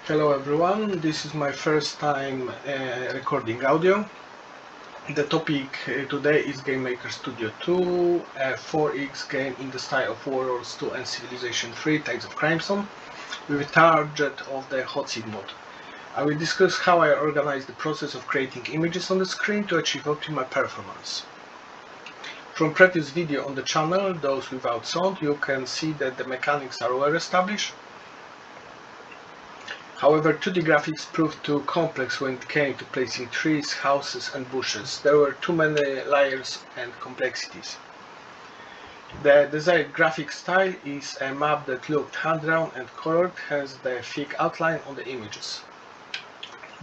Hello everyone, this is my first time recording audio. The topic today is GMS2, a 4X game in the style of World War II and Civilization 3 Tides of Crimson, with a target of the hot seat mode. I will discuss how I organize the process of creating images on the screen to achieve optimal performance. From previous video on the channel, those without sound, you can see that the mechanics are well established. However, 2D graphics proved too complex when it came to placing trees, houses and bushes. There were too many layers and complexities. The desired graphic style is a map that looked hand-drawn and colored, has the thick outline on the images.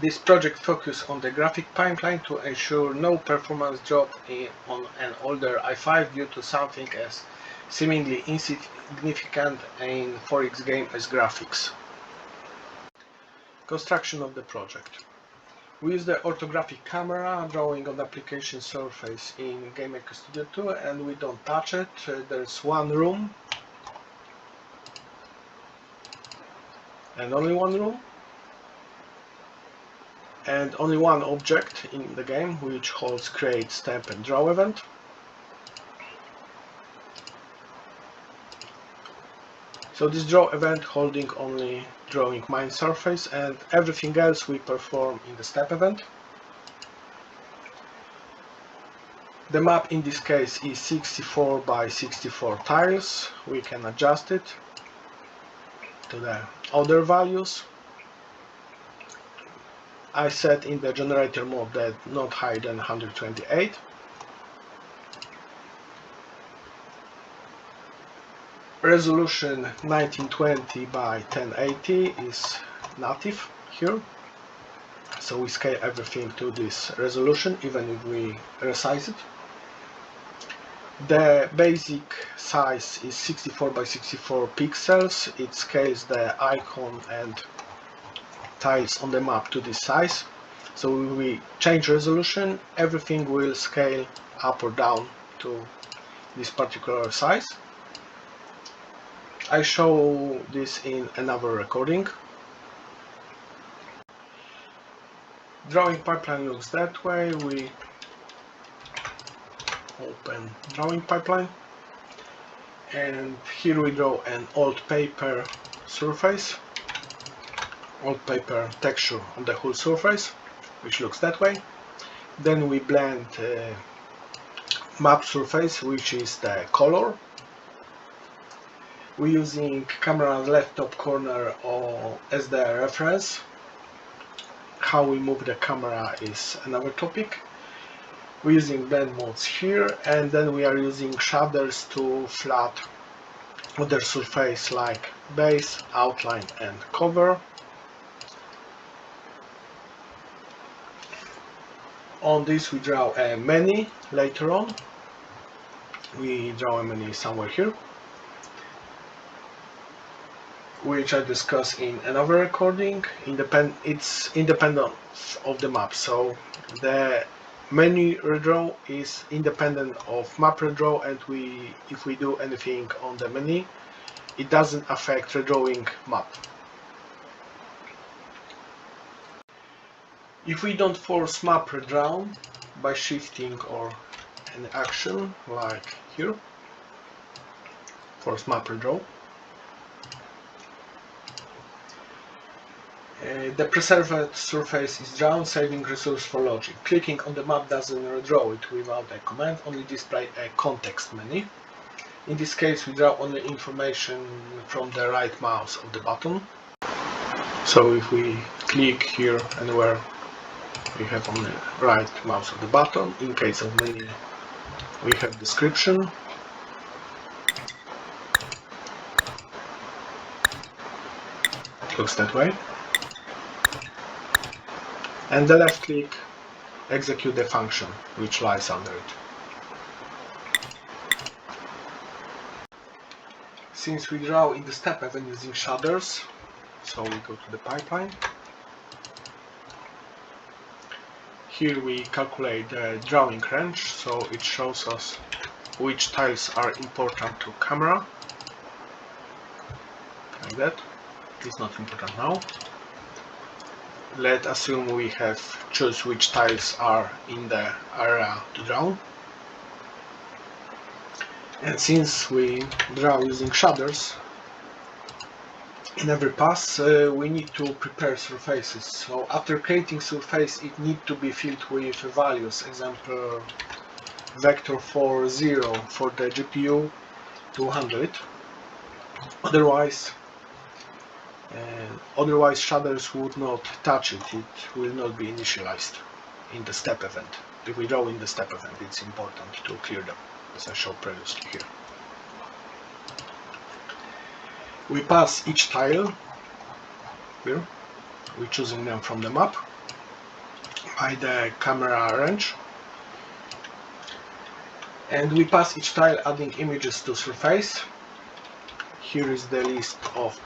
This project focused on the graphic pipeline to ensure no performance drop on an older i5 due to something as seemingly insignificant in 4X game as graphics. Construction of the project. We use the orthographic camera, drawing on the application surface in GMS2 and we don't touch it. There's one room and only one room and only one object in the game, which holds create, step and draw event. So this draw event holding only drawing mine surface, and everything else we perform in the step event. The map in this case is 64 by 64 tiles. We can adjust it to the other values. I set in the generator mode that not higher than 128. Resolution 1920 by 1080 is native here, so we scale everything to this resolution even if we resize it. The basic size is 64 by 64 pixels. It scales the icon and tiles on the map to this size, so if we change resolution, everything will scale up or down to this particular size. I show this in another recording. Drawing pipeline looks that way. We open drawing pipeline and here we draw an old paper surface, old paper texture on the whole surface, which looks that way. Then we blend map surface, which is the color. We're using camera left top corner as the reference. How we move the camera is another topic. We're using blend modes here, and then we are using shaders to flat other surface like base, outline and cover. On this we draw a menu later on. We draw a menu somewhere here, which I discuss in another recording. It's independent of the map, so the menu redraw is independent of map redraw, and if we do anything on the menu, it doesn't affect redrawing map. If we don't force map redraw by shifting or an action like here, force map redraw, the preserved surface is drawn, saving resource for logic. Clicking on the map doesn't redraw it without a command, only display a context menu. In this case we draw only information from the right mouse of the button. So if we click here anywhere, we have only right mouse of the button. In case of menu we have description. It looks that way. And the left click execute the function which lies under it. Since we draw in the step event using shaders, so we go to the pipeline. Here we calculate the drawing range, so it shows us which tiles are important to camera, like that. It's not important now. Let's assume we have choose which tiles are in the area to draw. And since we draw using shaders, in every pass we need to prepare surfaces. So after creating surface, it needs to be filled with values. Example, vector for 0 for the GPU to handle it. Otherwise shaders would not touch it. It will not be initialized in the step event. If we draw in the step event, it's important to clear them, as I showed previously here. We pass each tile here. We're choosing them from the map by the camera range. And we pass each tile adding images to surface. Here is the list of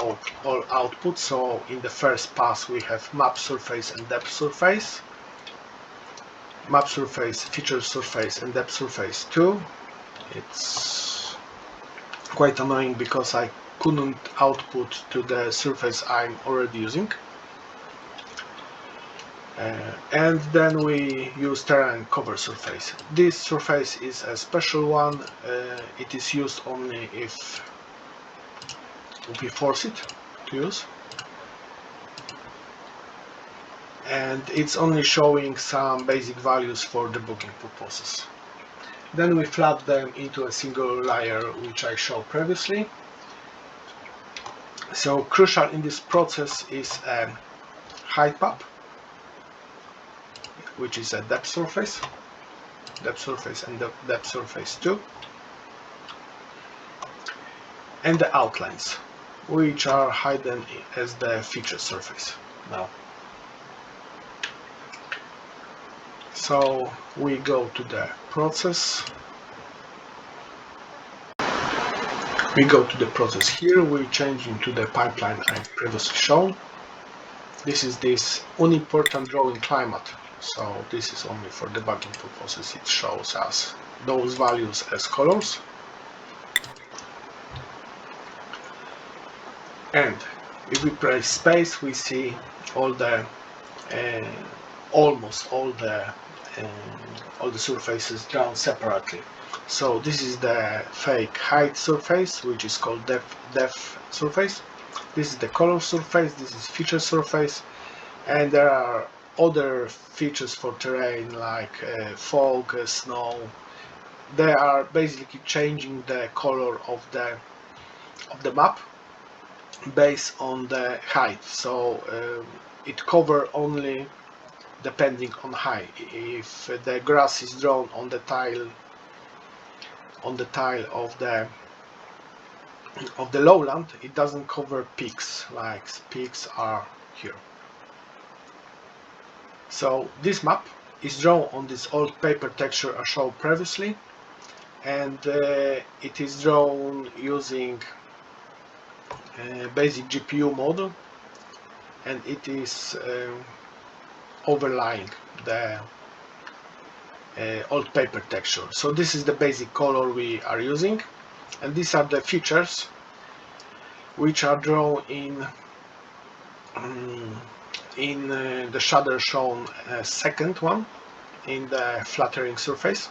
all outputs. So in the first pass we have map surface and depth surface. Map surface, feature surface and depth surface too. It's quite annoying because I couldn't output to the surface I'm already using. And then we use terrain cover surface. This surface is a special one. It is used only if we force it to use, and it's only showing some basic values for debugging purposes. Then we flap them into a single layer, which I showed previously. So crucial in this process is a height map, which is a depth surface and the depth surface too, and the outlines, which are hidden as the feature surface now. So we go to the process. We go to the process here. We change into the pipeline I previously shown. This is this unimportant drawing climate. So this is only for debugging purposes. It shows us those values as colors. And if we press space, we see all the almost all the surfaces drawn separately. So this is the fake height surface, which is called depth surface. This is the color surface. This is feature surface, and there are other features for terrain like fog, snow. They are basically changing the color of the map based on the height. So it covers only depending on height. If the grass is drawn on the tile of the lowland, it doesn't cover peaks, like peaks are here. So this map is drawn on this old paper texture I showed previously, and it is drawn using basic GPU model, and it is overlying the old paper texture. So this is the basic color we are using, and these are the features which are drawn in the shader shown second one in the flattering surface.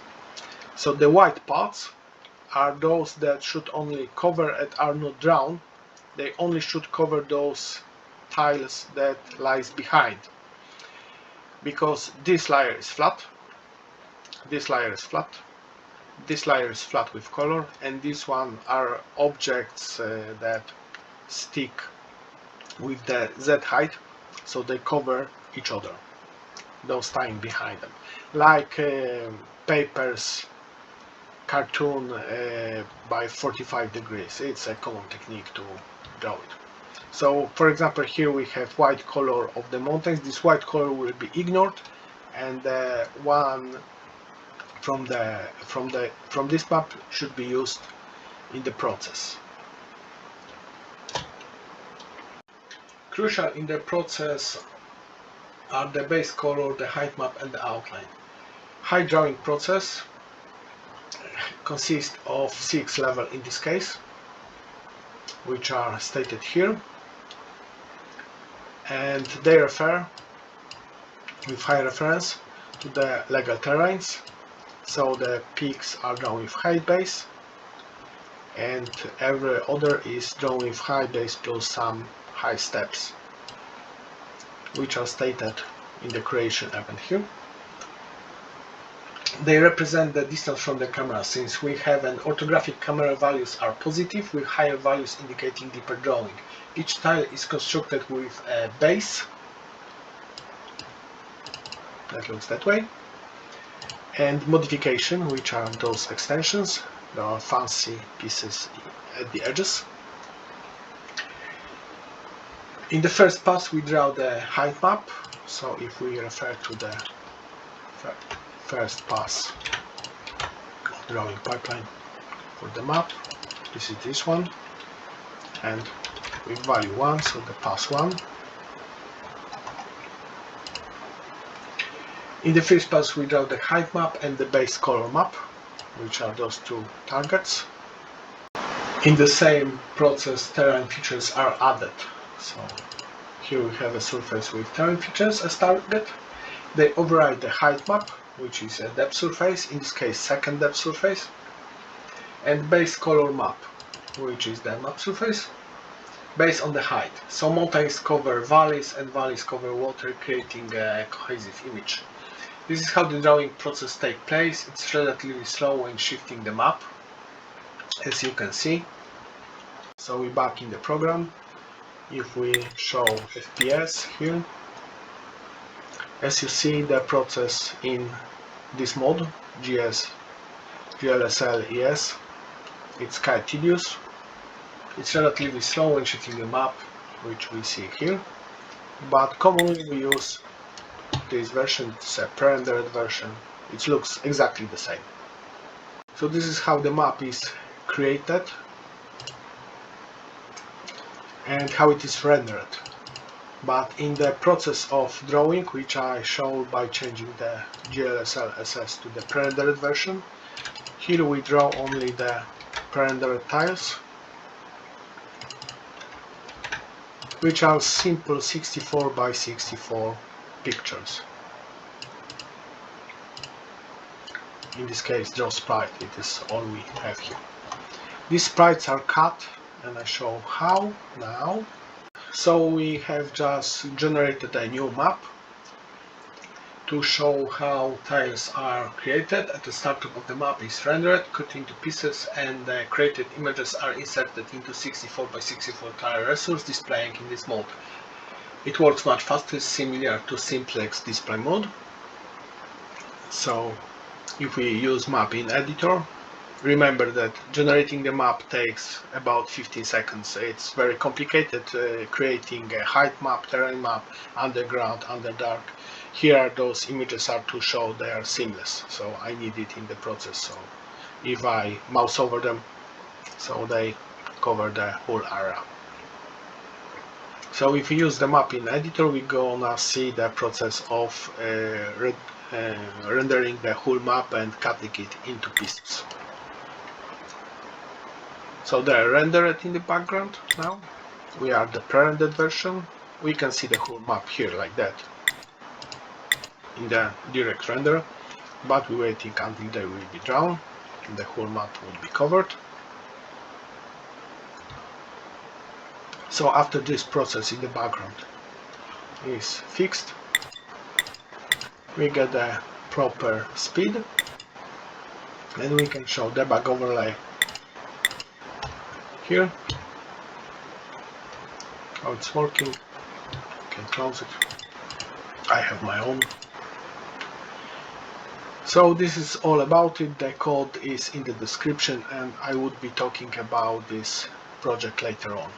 So the white parts are those that should only cover and are not drawn. They only should cover those tiles that lies behind, because this layer is flat, this layer is flat, this layer is flat with color, and this one are objects that stick with the Z height, so they cover each other, those tying behind them, like papers cartoon by 45 degrees. It's a common technique to draw it. So for example, here we have white color of the mountains. This white color will be ignored, and one from this map should be used in the process. Crucial in the process are the base color, the height map, and the outline. Height drawing process consists of 6 levels in this case, which are stated here, and they refer with high reference to the legal terrains. So the peaks are drawn with height base, and every other is drawn with height base plus some high steps, which are stated in the creation event here. They represent the distance from the camera, since we have an orthographic camera values are positive, with higher values indicating deeper drawing. Each tile is constructed with a base that looks that way, and modification, which are those extensions. There are fancy pieces at the edges. In the first pass we draw the height map, so if we refer to the first pass drawing pipeline for the map, this is this one, and with value 1, so the pass 1. In the first pass we draw the height map and the base color map, which are those two targets. In the same process terrain features are added, so here we have a surface with terrain features as target. They override the height map, which is a depth surface, in this case second depth surface, and base color map, which is the map surface, based on the height. So mountains cover valleys and valleys cover water, creating a cohesive image. This is how the drawing process takes place. It's relatively slow when shifting the map, as you can see. So we're back in the program. If we show FPS here, as you see, the process in this mode, GLSL ES, it's quite tedious. It's relatively slow when shifting the map, which we see here, but commonly we use this version. It's a pre-rendered version. It looks exactly the same. So this is how the map is created and how it is rendered. But in the process of drawing, which I show by changing the GLSL SS to the pre-rendered version, here we draw only the pre-rendered tiles, which are simple 64 by 64 pictures. In this case, draw sprite, it is all we have here. These sprites are cut, and I show how now. So we have just generated a new map to show how tiles are created. At the start of the map is rendered, cut into pieces, and the created images are inserted into 64 by 64 tile resource, displaying in this mode. It works much faster, similar to simplex display mode. So if we use map in editor, remember that generating the map takes about 15 seconds. It's very complicated creating a height map, terrain map, underground, underdark. Here those images are to show they are seamless, so I need it in the process. So if I mouse over them, so they cover the whole area. So if we use the map in editor, we're gonna see the process of rendering the whole map and cutting it into pieces. So they're rendered in the background now. We are the pre-rendered version. We can see the whole map here like that in the direct render, but we're waiting until they will be drawn and the whole map will be covered. So after this process in the background is fixed, we get the proper speed, and we can show debug overlay here, how it's working. You can close it. I have my own. So this is all about it. The code is in the description, and I would be talking about this project later on.